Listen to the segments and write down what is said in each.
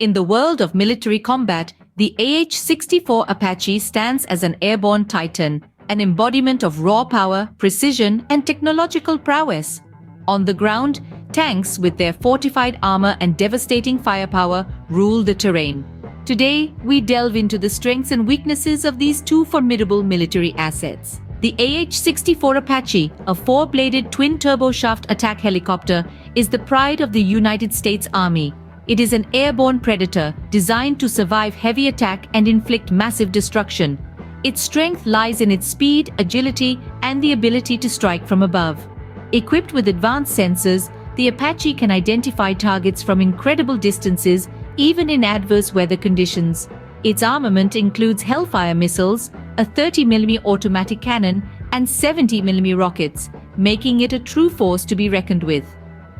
In the world of military combat, the AH-64 Apache stands as an airborne titan, an embodiment of raw power, precision, and technological prowess. On the ground, tanks with their fortified armor and devastating firepower rule the terrain. Today, we delve into the strengths and weaknesses of these two formidable military assets. The AH-64 Apache, a four-bladed twin-turboshaft attack helicopter, is the pride of the United States Army. It is an airborne predator designed to survive heavy attack and inflict massive destruction. Its strength lies in its speed, agility, and the ability to strike from above. Equipped with advanced sensors, the Apache can identify targets from incredible distances, even in adverse weather conditions. Its armament includes Hellfire missiles, a 30mm automatic cannon, and 70mm rockets, making it a true force to be reckoned with.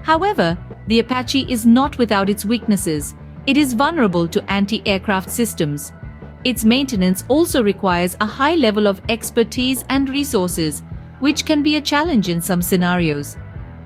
However, the Apache is not without its weaknesses. It is vulnerable to anti-aircraft systems. Its maintenance also requires a high level of expertise and resources, which can be a challenge in some scenarios.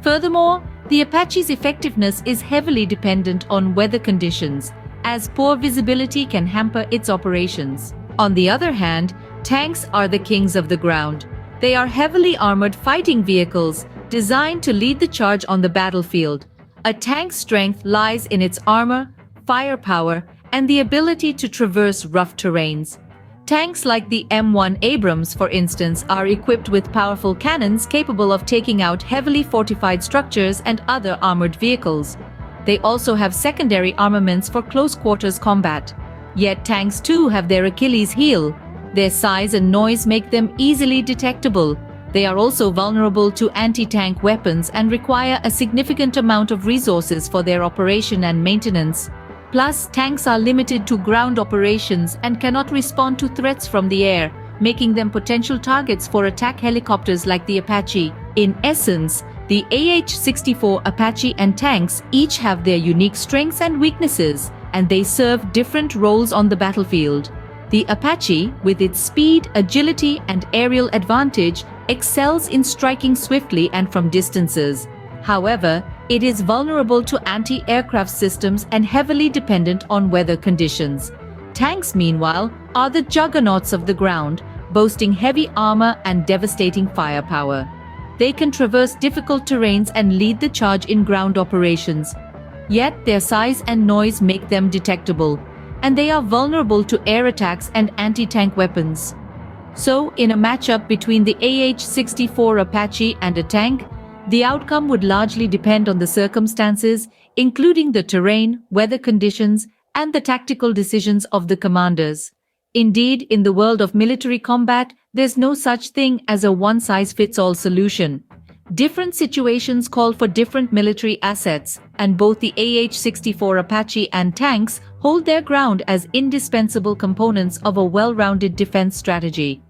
Furthermore, the Apache's effectiveness is heavily dependent on weather conditions, as poor visibility can hamper its operations. On the other hand, tanks are the kings of the ground. They are heavily armored fighting vehicles designed to lead the charge on the battlefield. A tank's strength lies in its armor, firepower, and the ability to traverse rough terrains. Tanks like the M1 Abrams, for instance, are equipped with powerful cannons capable of taking out heavily fortified structures and other armored vehicles. They also have secondary armaments for close-quarters combat. Yet tanks too have their Achilles heel. Their size and noise make them easily detectable. They are also vulnerable to anti-tank weapons and require a significant amount of resources for their operation and maintenance. Plus, tanks are limited to ground operations and cannot respond to threats from the air, making them potential targets for attack helicopters like the Apache. In essence, the AH-64 Apache and tanks each have their unique strengths and weaknesses, and they serve different roles on the battlefield. The Apache, with its speed, agility, and aerial advantage, excels in striking swiftly and from distances. However, it is vulnerable to anti-aircraft systems and heavily dependent on weather conditions. Tanks, meanwhile, are the juggernauts of the ground, boasting heavy armor and devastating firepower. They can traverse difficult terrains and lead the charge in ground operations. Yet their size and noise make them detectable, and they are vulnerable to air attacks and anti-tank weapons. So, in a matchup between the AH-64 Apache and a tank, the outcome would largely depend on the circumstances, including the terrain, weather conditions, and the tactical decisions of the commanders. Indeed, in the world of military combat, there's no such thing as a one-size-fits-all solution. Different situations call for different military assets, and both the AH-64 Apache and tanks hold their ground as indispensable components of a well-rounded defense strategy.